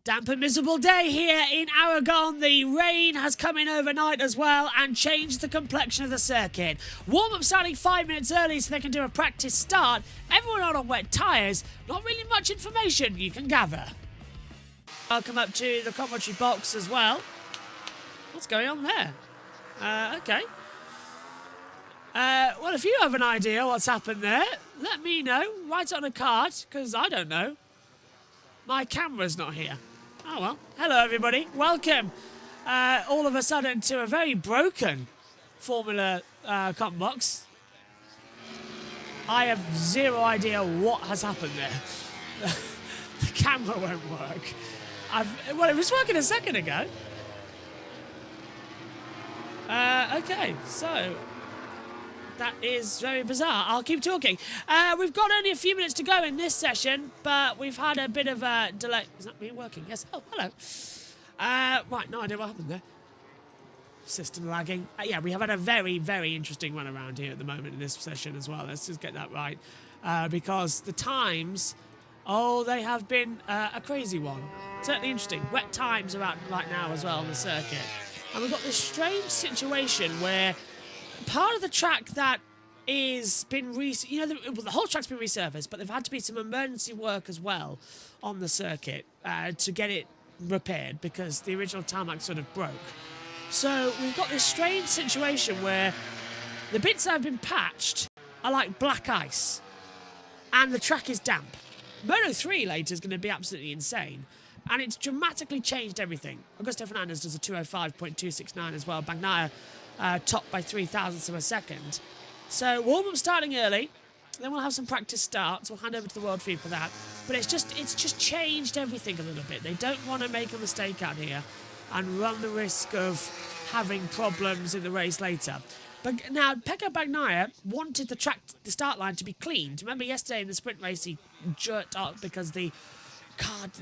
Damp and miserable day here in Aragon. The rain has come in overnight as well and changed the complexion of the circuit. Warm-up starting 5 minutes early so they can do a practice start. Everyone out on wet tyres. Not really much information you can gather. Welcome up to the commentary box as well. What's going on there? Okay. Well, if you have an idea what's happened there, let me know. Write it on a card, because I don't know. My camera's not here. Oh, well. Hello, everybody. Welcome, all of a sudden, to a very broken Formula comp box. I have zero idea what has happened there. The camera won't work. Well, it was working a second ago. Okay, so that is very bizarre. I'll keep talking. We've got only a few minutes to go in this session, but we've had a bit of a delay. Is that me working? Yes. Oh, hello. Right, no idea what happened there. System lagging. Yeah, we have had a very, very interesting run around here at the moment in this session as well. Let's just get that right. Because the times, they have been a crazy one. Certainly interesting. Wet times are out right now as well on the circuit. And we've got this strange situation where part of the track that is been the whole track's been resurfaced, but they've had to be some emergency work as well on the circuit to get it repaired because the original tarmac sort of broke. So we've got this strange situation where the bits that have been patched are like black ice and the track is damp. Moto 3 later is going to be absolutely insane. And it's dramatically changed everything. Augusto Fernandez does a 205.269 as well. Bagnaia topped by 0.003 of a second. So warm-up starting early. Then we'll have some practice starts. We'll hand over to the World Feed for that. But it's just changed everything a little bit. They don't want to make a mistake out here and run the risk of having problems in the race later. But now, Pecco Bagnaia wanted the start line to be cleaned. Remember yesterday in the sprint race he jerked up because the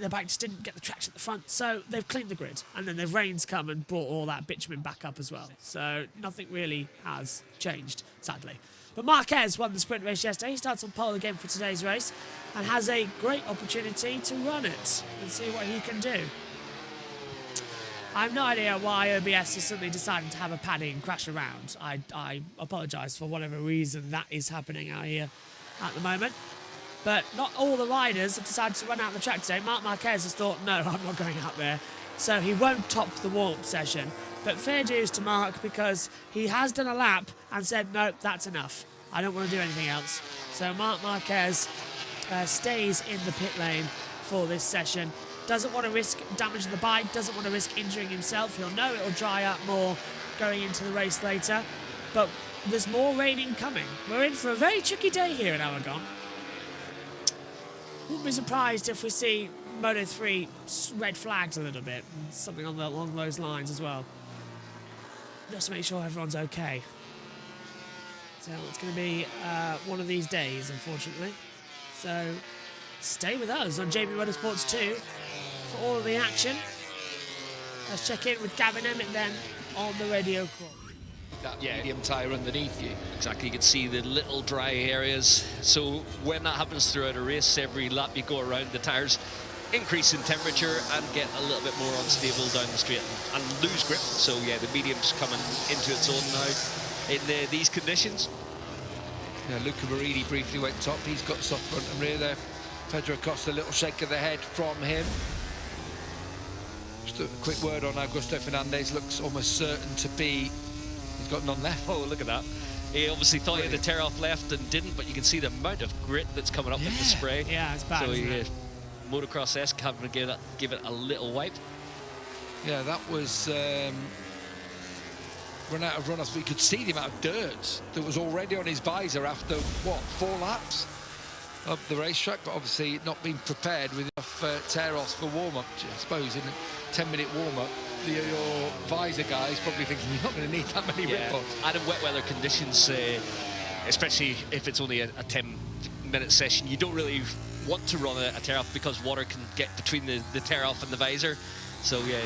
bike just didn't get the traction at the front, so they've cleaned the grid, and then the rains come and brought all that bitumen back up as well. So nothing really has changed, sadly. But Marquez won the sprint race yesterday. He starts on pole again for today's race and has a great opportunity to run it and see what he can do. I have no idea why OBS is suddenly deciding to have a paddy and crash around. I apologise for whatever reason that is happening out here at the moment. But not all the riders have decided to run out the track today. Marc Marquez has thought, no, I'm not going out there. So he won't top the warm-up session. But fair dues to Marc because he has done a lap and said, no, that's enough. I don't want to do anything else. So Marc Marquez stays in the pit lane for this session. Doesn't want to risk damaging the bike, doesn't want to risk injuring himself. He'll know it'll dry up more going into the race later. But there's more raining coming. We're in for a very tricky day here in Aragon. Wouldn't be surprised if we see Moto 3 red flagged a little bit, something along those lines as well. Just to make sure everyone's okay. So it's going to be one of these days, unfortunately. So stay with us on JBMotorsports 2 for all of the action. Let's check in with Gavin Emmett then on the radio call. That medium tyre underneath you. Exactly, you can see the little dry areas. So when that happens throughout a race, every lap you go around, the tyres increase in temperature and get a little bit more unstable down the straight and lose grip. So yeah, the medium's coming into its own now in these conditions. Yeah, Luca Marini briefly went top. He's got soft front and rear there. Pedro Acosta, a little shake of the head from him. Just a quick word on Augusto Fernandez. Looks almost certain to be. He's got none left. Oh, look at that. He obviously thought he had a tear off left and didn't, but you can see the amount of grit that's coming up with the spray. Yeah, it's bad. So Motocross-esque, having to give it a little wipe. Yeah, that was run out of runoffs, but you could see the amount of dirt that was already on his visor after, what, 4 laps of the racetrack, but obviously not being prepared with enough tear-offs for warm-up. I suppose in a 10-minute warm-up, your visor guy is probably thinking you're not going to need that many rip-offs. And in wet weather conditions, especially if it's only a 10-minute session, you don't really want to run a tear-off because water can get between the tear-off and the visor. So yeah,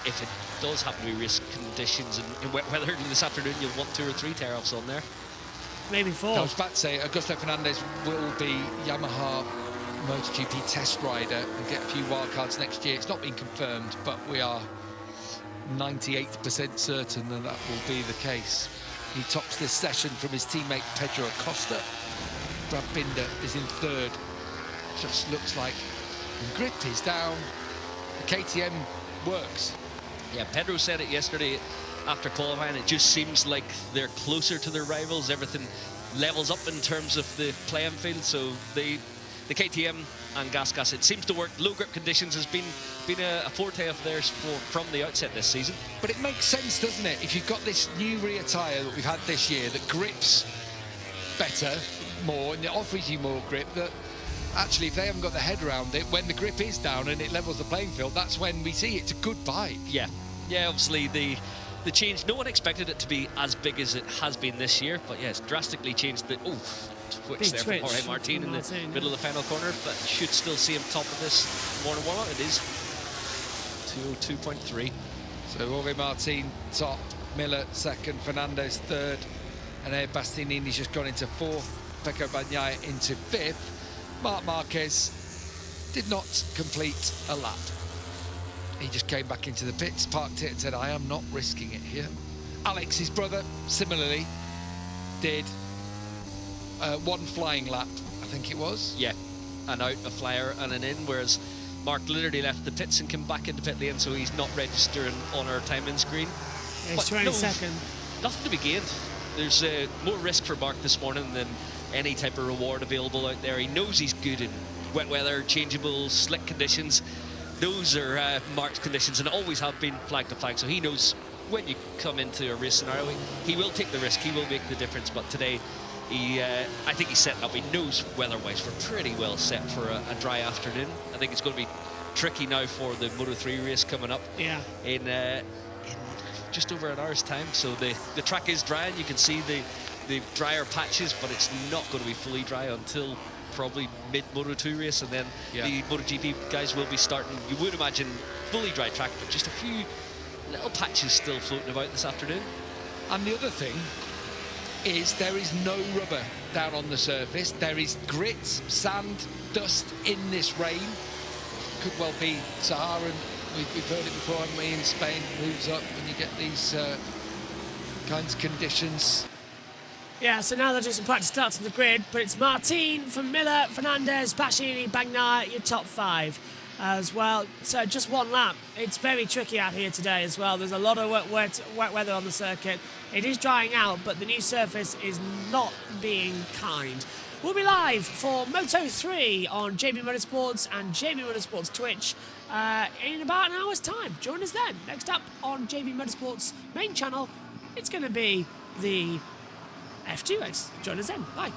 if it does happen to be race conditions and in wet weather this afternoon, you'll want 2 or 3 tear-offs on there. Maybe 4. I was about to say, Augusto Fernandez will be Yamaha MotoGP test rider and get a few wildcards next year. It's not been confirmed, but we are 98% certain that that will be the case. He tops this session from his teammate Pedro Acosta. Brad Binder is in third. Just looks like the grip is down. The KTM works. Yeah, Pedro said it yesterday after qualifying. It just seems like they're closer to their rivals. Everything levels up in terms of the playing field. So the KTM and Gas, it seems to work. Low grip conditions has been a forte of theirs from the outset this season. But it makes sense, doesn't it? If you've got this new rear tyre that we've had this year that grips better, more, and it offers you more grip, that actually if they haven't got their head around it, when the grip is down and it levels the playing field, that's when we see it's a good bike. Yeah, obviously the change, no one expected it to be as big as it has been this year, but yeah, it's drastically changed. Twitch there from Jorge Martin in the middle of the final corner, but should still see him top of this morning warm-up. It is 202.3. So Jorge Martin top, Miller second, Fernandez third, and there Bastianini's just gone into fourth, Pecco Bagnaia into fifth. Marc Marquez did not complete a lap. He just came back into the pits, parked it and said, I am not risking it here. Alex, his brother, similarly did one flying lap, I think it was. Yeah, and out a flyer and an in, whereas Mark literally left the pits and came back into pit lane, so he's not registering on our timing screen. Yeah, he's 22nd. Nothing to be gained. There's more risk for Mark this morning than any type of reward available out there. He knows he's good in wet weather, changeable, slick conditions. Those are Mark's conditions and always have been flag to flag, so he knows when you come into a race scenario, he will take the risk, he will make the difference. But today, I think he's setting up. He knows weather-wise we're pretty well set for a dry afternoon. I think it's going to be tricky now for the Moto3 race coming up. Yeah. In just over an hour's time. So the track is dry, and you can see the drier patches, but it's not going to be fully dry until probably mid-Moto2 race, and then the MotoGP guys will be starting, you would imagine, fully dry track, but just a few little patches still floating about this afternoon. And the other thing is there is no rubber down on the surface. There is grit, sand, dust in this rain. Could well be Saharan. We've heard it before, haven't we, in Spain, moves up when you get these kinds of conditions. Yeah, so now they're doing some practice starts on the grid, but it's Martin from Miller, Fernandez, Bastianini, Bagnaia, your top five as well. So just one lap. It's very tricky out here today as well. There's a lot of wet weather on the circuit. It is drying out, but the new surface is not being kind. We'll be live for Moto3 on JB Motorsports and JB Motorsports Twitch in about an hour's time. Join us then. Next up on JB Motorsports main channel, it's going to be the F2 race. Join us then. Bye.